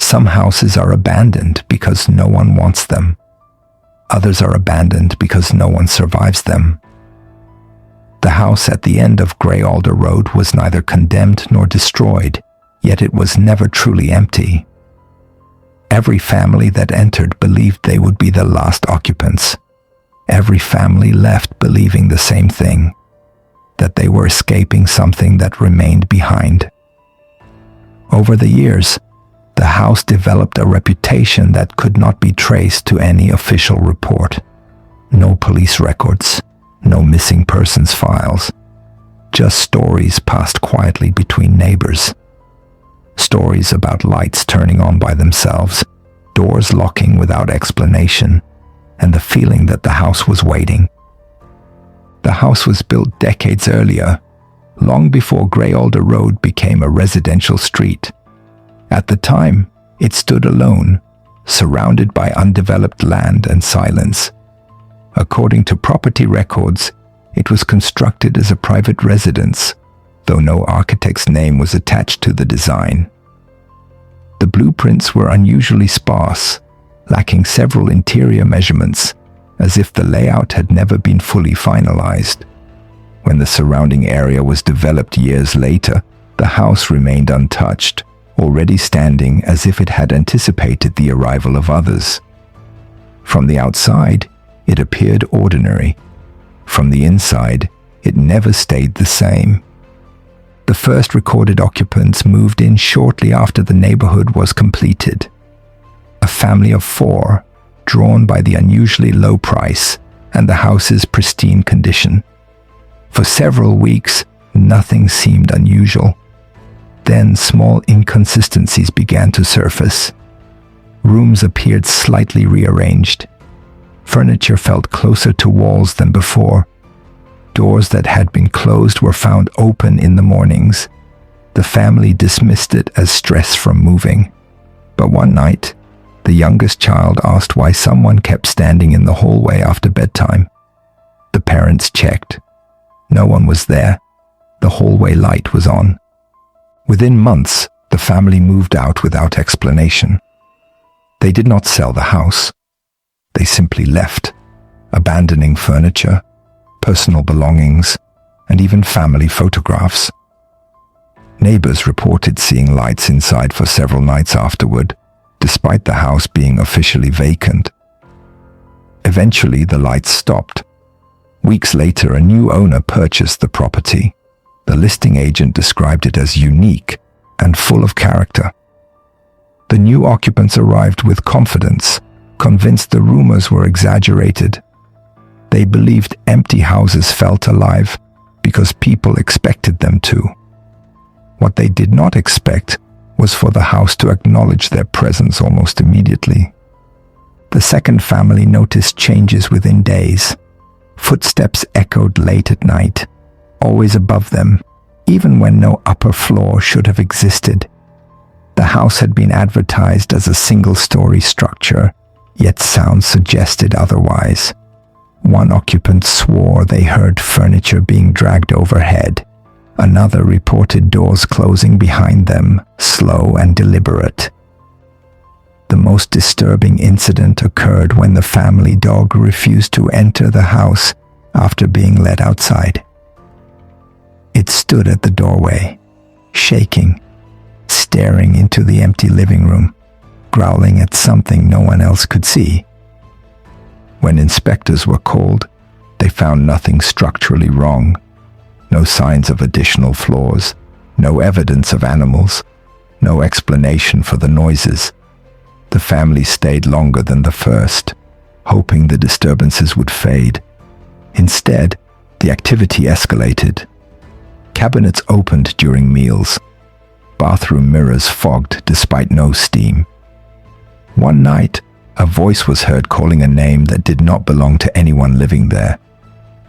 Some houses are abandoned because no one wants them. Others are abandoned because no one survives them. The house at the end of Gray Alder Road was neither condemned nor destroyed, yet it was never truly empty. Every family that entered believed they would be the last occupants. Every family left believing the same thing, that they were escaping something that remained behind. Over the years, the house developed a reputation that could not be traced to any official report. No police records, no missing persons files, just stories passed quietly between neighbors. Stories about lights turning on by themselves, doors locking without explanation, and the feeling that the house was waiting. The house was built decades earlier, long before Gray Alder Road became a residential street. At the time, it stood alone, surrounded by undeveloped land and silence. According to property records, it was constructed as a private residence, though no architect's name was attached to the design. The blueprints were unusually sparse, lacking several interior measurements, as if the layout had never been fully finalized. When the surrounding area was developed years later, the house remained untouched, already standing as if it had anticipated the arrival of others. From the outside, it appeared ordinary. From the inside, it never stayed the same. The first recorded occupants moved in shortly after the neighborhood was completed. A family of 4, drawn by the unusually low price and the house's pristine condition. For several weeks, nothing seemed unusual. Then small inconsistencies began to surface. Rooms appeared slightly rearranged. Furniture felt closer to walls than before. Doors that had been closed were found open in the mornings. The family dismissed it as stress from moving. But one night, the youngest child asked why someone kept standing in the hallway after bedtime. The parents checked. No one was there. The hallway light was on. Within months, the family moved out without explanation. They did not sell the house. They simply left, abandoning furniture, personal belongings, and even family photographs. Neighbors reported seeing lights inside for several nights afterward, despite the house being officially vacant. Eventually, the lights stopped. Weeks later, a new owner purchased the property. The listing agent described it as unique and full of character. The new occupants arrived with confidence, convinced the rumors were exaggerated. They believed empty houses felt alive because people expected them to. What they did not expect was for the house to acknowledge their presence almost immediately. The second family noticed changes within days. Footsteps echoed late at night, always above them, even when no upper floor should have existed. The house had been advertised as a single-story structure, yet sound suggested otherwise. One occupant swore they heard furniture being dragged overhead. Another reported doors closing behind them, slow and deliberate. The most disturbing incident occurred when the family dog refused to enter the house after being let outside. It stood at the doorway, shaking, staring into the empty living room, growling at something no one else could see. When inspectors were called, they found nothing structurally wrong. No signs of additional flaws, no evidence of animals, no explanation for the noises. The family stayed longer than the first, hoping the disturbances would fade. Instead, the activity escalated. Cabinets opened during meals. Bathroom mirrors fogged despite no steam. One night, a voice was heard calling a name that did not belong to anyone living there.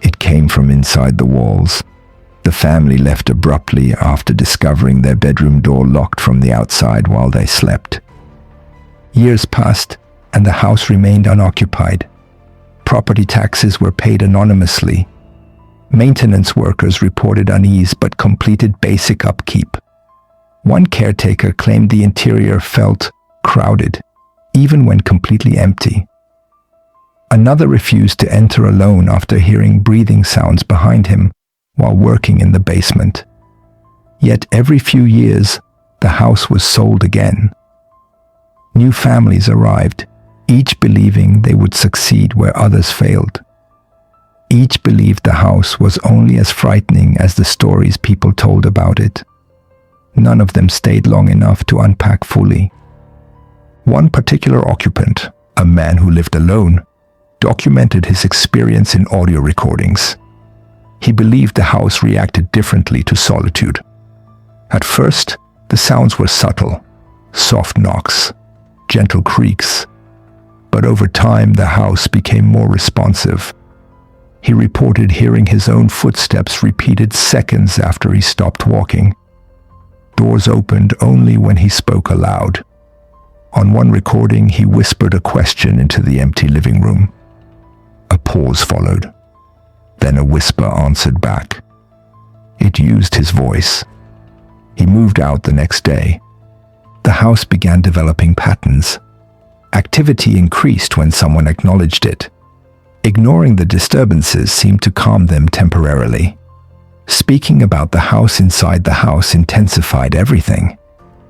It came from inside the walls. The family left abruptly after discovering their bedroom door locked from the outside while they slept. Years passed, and the house remained unoccupied. Property taxes were paid anonymously. Maintenance workers reported unease but completed basic upkeep. One caretaker claimed the interior felt crowded, even when completely empty. Another refused to enter alone after hearing breathing sounds behind him while working in the basement. Yet every few years, the house was sold again. New families arrived, each believing they would succeed where others failed. Each believed the house was only as frightening as the stories people told about it. None of them stayed long enough to unpack fully. One particular occupant, a man who lived alone, documented his experience in audio recordings. He believed the house reacted differently to solitude. At first, the sounds were subtle, soft knocks, gentle creaks, but over time the house became more responsive. He reported hearing his own footsteps repeated seconds after he stopped walking. Doors opened only when he spoke aloud. On one recording, he whispered a question into the empty living room. A pause followed. Then a whisper answered back. It used his voice. He moved out the next day. The house began developing patterns. Activity increased when someone acknowledged it. Ignoring the disturbances seemed to calm them temporarily. Speaking about the house inside the house intensified everything.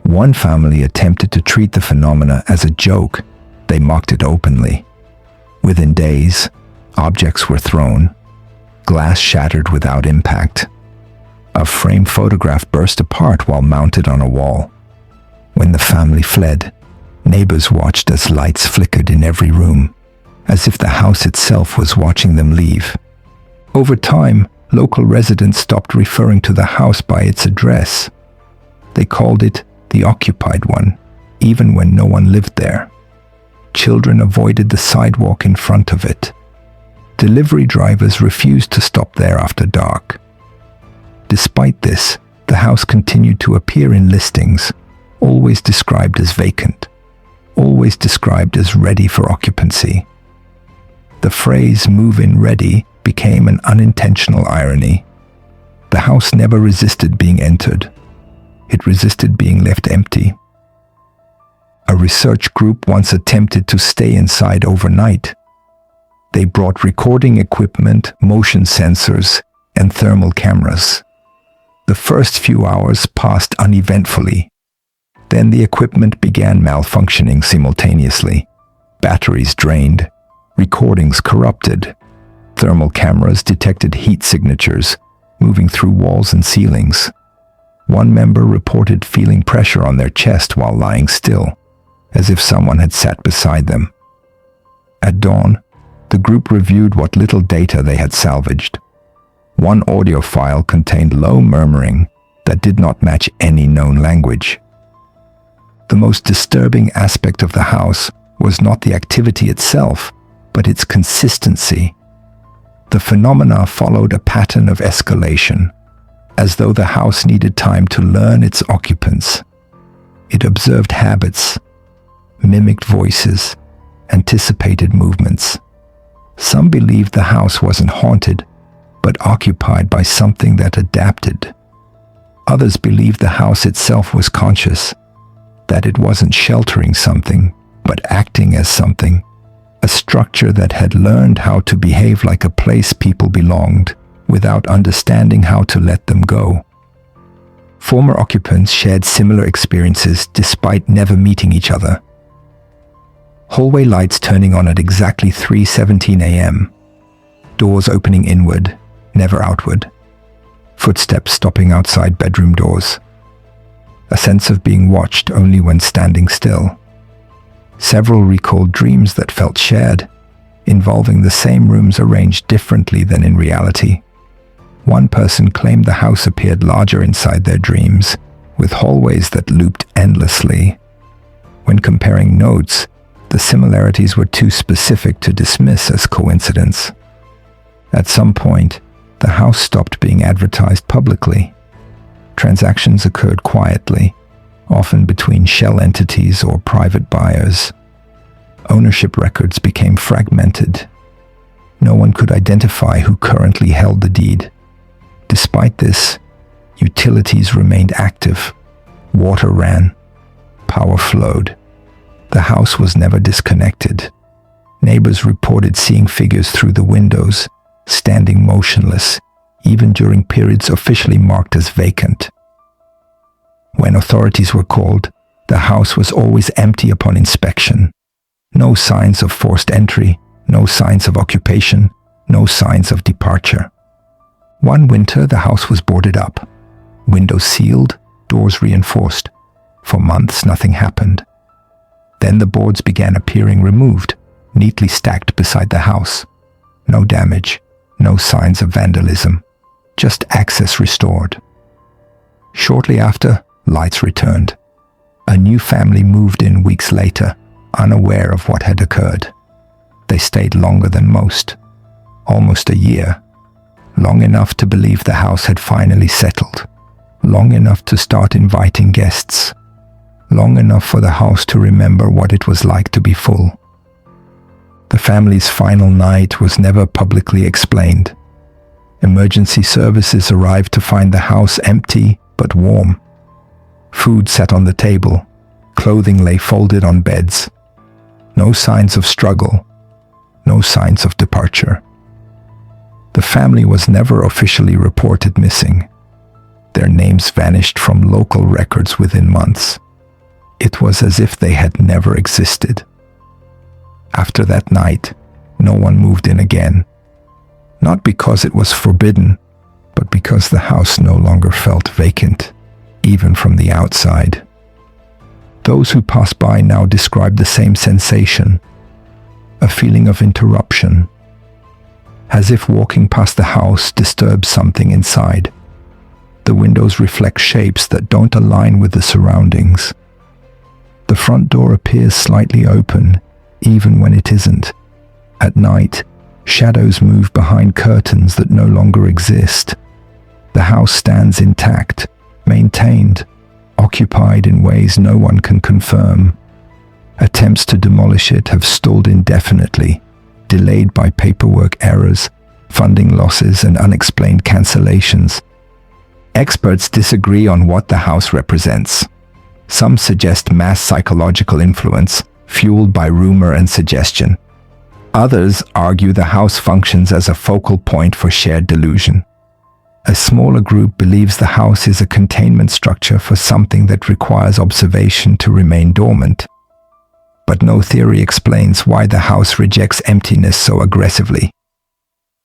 One family attempted to treat the phenomena as a joke. They mocked it openly. Within days, objects were thrown. Glass shattered without impact. A framed photograph burst apart while mounted on a wall. When the family fled, neighbors watched as lights flickered in every room, as if the house itself was watching them leave. Over time, local residents stopped referring to the house by its address. They called it the occupied one, even when no one lived there. Children avoided the sidewalk in front of it. Delivery drivers refused to stop there after dark. Despite this, the house continued to appear in listings, always described as vacant, always described as ready for occupancy. The phrase "move-in ready" became an unintentional irony. The house never resisted being entered. It resisted being left empty. A research group once attempted to stay inside overnight. They brought recording equipment, motion sensors, and thermal cameras. The first few hours passed uneventfully. Then the equipment began malfunctioning simultaneously. Batteries drained, recordings corrupted. Thermal cameras detected heat signatures moving through walls and ceilings. One member reported feeling pressure on their chest while lying still, as if someone had sat beside them. At dawn, the group reviewed what little data they had salvaged. One audio file contained low murmuring that did not match any known language. The most disturbing aspect of the house was not the activity itself, but its consistency. The phenomena followed a pattern of escalation, as though the house needed time to learn its occupants. It observed habits, mimicked voices, anticipated movements. Some believed the house wasn't haunted, but occupied by something that adapted. Others believed the house itself was conscious, that it wasn't sheltering something, but acting as something, a structure that had learned how to behave like a place people belonged, without understanding how to let them go. Former occupants shared similar experiences despite never meeting each other. Hallway lights turning on at exactly 3:17 a.m. Doors opening inward, never outward. Footsteps stopping outside bedroom doors. A sense of being watched only when standing still. Several recalled dreams that felt shared, involving the same rooms arranged differently than in reality. One person claimed the house appeared larger inside their dreams, with hallways that looped endlessly. When comparing notes, the similarities were too specific to dismiss as coincidence. At some point, the house stopped being advertised publicly. Transactions occurred quietly, often between shell entities or private buyers. Ownership records became fragmented. No one could identify who currently held the deed. Despite this, utilities remained active. Water ran, power flowed, The house was never disconnected. Neighbors reported seeing figures through the windows, standing motionless, even during periods officially marked as vacant. When authorities were called, the house was always empty upon inspection. No signs of forced entry, no signs of occupation, no signs of departure. One winter, the house was boarded up. Windows sealed, doors reinforced. For months, nothing happened. Then the boards began appearing removed, neatly stacked beside the house. No damage, no signs of vandalism, just access restored. Shortly after, lights returned. A new family moved in weeks later, unaware of what had occurred. They stayed longer than most, almost a year, long enough to believe the house had finally settled, long enough to start inviting guests, long enough for the house to remember what it was like to be full. The family's final night was never publicly explained. Emergency services arrived to find the house empty but warm. Food sat on the table, clothing lay folded on beds. No signs of struggle, no signs of departure. The family was never officially reported missing. Their names vanished from local records within months. It was as if they had never existed. After that night, no one moved in again. Not because it was forbidden, but because the house no longer felt vacant, even from the outside. Those who passed by now described the same sensation, a feeling of interruption, as if walking past the house disturbs something inside. The windows reflect shapes that don't align with the surroundings. The front door appears slightly open, even when it isn't. At night, shadows move behind curtains that no longer exist. The house stands intact, maintained, occupied in ways no one can confirm. Attempts to demolish it have stalled indefinitely, delayed by paperwork errors, funding losses, and unexplained cancellations. Experts disagree on what the house represents. Some suggest mass psychological influence, fueled by rumor and suggestion. Others argue the house functions as a focal point for shared delusion. A smaller group believes the house is a containment structure for something that requires observation to remain dormant. But no theory explains why the house rejects emptiness so aggressively.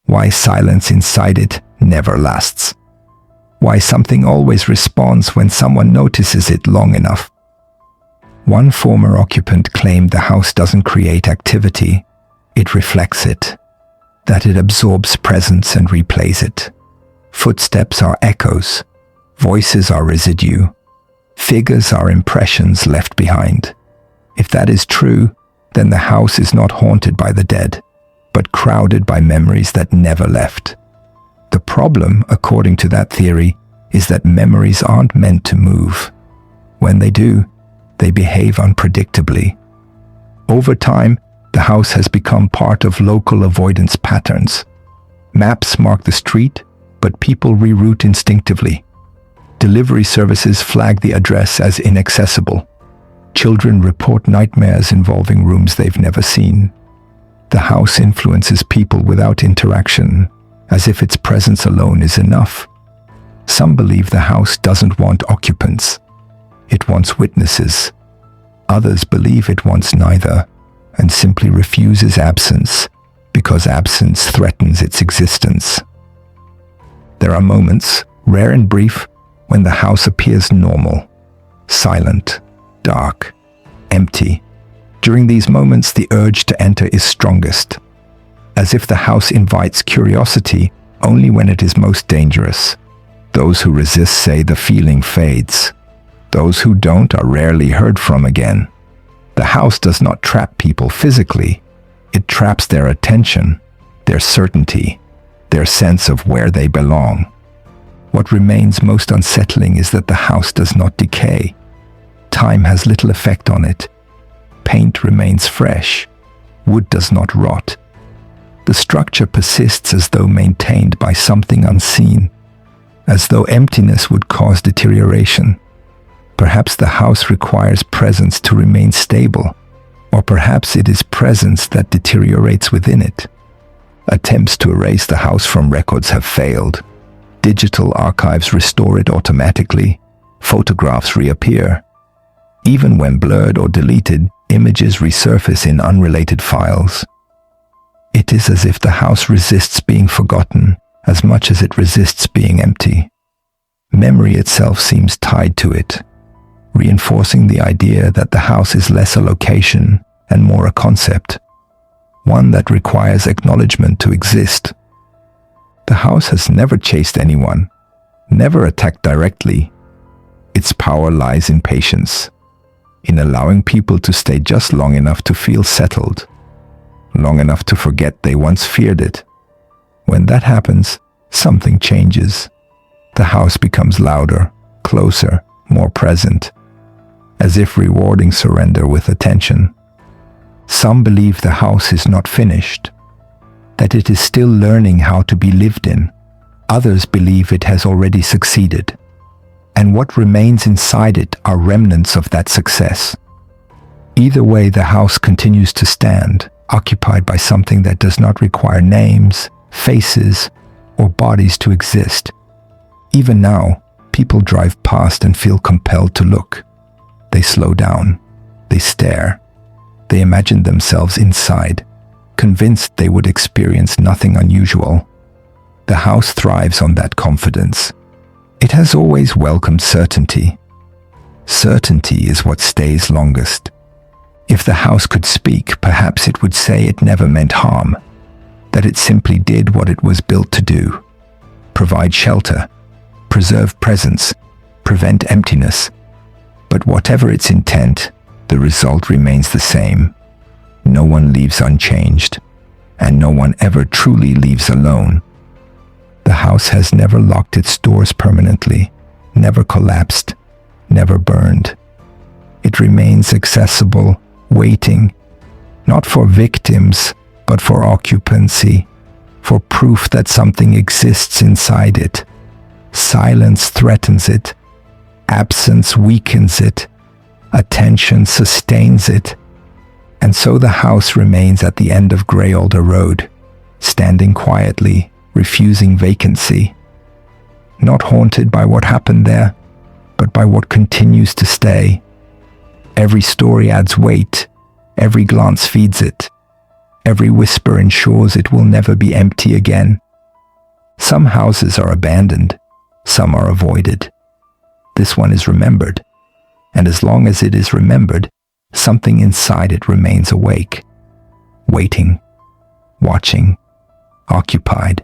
Why silence inside it never lasts. Why something always responds when someone notices it long enough. One former occupant claimed the house doesn't create activity, it reflects it, that it absorbs presence and replays it. Footsteps are echoes, voices are residue, figures are impressions left behind. If that is true, then the house is not haunted by the dead, but crowded by memories that never left. The problem, according to that theory, is that memories aren't meant to move. When they do, they behave unpredictably. Over time, the house has become part of local avoidance patterns. Maps mark the street, but people reroute instinctively. Delivery services flag the address as inaccessible. Children report nightmares involving rooms they've never seen. The house influences people without interaction, as if its presence alone is enough. Some believe the house doesn't want occupants. It wants witnesses. Others believe it wants neither, and simply refuses absence, because absence threatens its existence. There are moments, rare and brief, when the house appears normal, silent, dark, empty. During these moments, the urge to enter is strongest, as if the house invites curiosity only when it is most dangerous. Those who resist say the feeling fades. Those who don't are rarely heard from again. The house does not trap people physically. It traps their attention, their certainty, their sense of where they belong. What remains most unsettling is that the house does not decay. Time has little effect on it. Paint remains fresh. Wood does not rot. The structure persists as though maintained by something unseen, as though emptiness would cause deterioration. Perhaps the house requires presence to remain stable, Or perhaps it is presence that deteriorates within it. Attempts to erase the house from records have failed. Digital archives restore it automatically. Photographs reappear. Even when blurred or deleted, images resurface in unrelated files. It is as if the house resists being forgotten as much as it resists being empty. Memory itself seems tied to it, reinforcing the idea that the house is less a location and more a concept, one that requires acknowledgement to exist. The house has never chased anyone, never attacked directly. Its power lies in patience, in allowing people to stay just long enough to feel settled, long enough to forget they once feared it. When that happens, something changes. The house becomes louder, closer, more present, as if rewarding surrender with attention. Some believe the house is not finished, that it is still learning how to be lived in. Others believe it has already succeeded, and what remains inside it are remnants of that success. Either way, the house continues to stand, occupied by something that does not require names, faces, or bodies to exist. Even now, people drive past and feel compelled to look. They slow down. They stare. They imagine themselves inside, convinced they would experience nothing unusual. The house thrives on that confidence. It has always welcomed certainty. Certainty is what stays longest. If the house could speak, perhaps it would say it never meant harm, that it simply did what it was built to do: provide shelter, preserve presence, prevent emptiness. But whatever its intent, the result remains the same. No one leaves unchanged, and no one ever truly leaves alone. The house has never locked its doors permanently, never collapsed, never burned. It remains accessible, waiting, not for victims, but for occupancy, for proof that something exists inside it. Silence threatens it. Absence weakens it. Attention sustains it. And so the house remains at the end of Gray Alder Road, standing quietly, refusing vacancy. Not haunted by what happened there, but by what continues to stay. Every story adds weight. Every glance feeds it. Every whisper ensures it will never be empty again. Some houses are abandoned. Some are avoided. This one is remembered. And as long as it is remembered, something inside it remains awake, waiting, watching, occupied.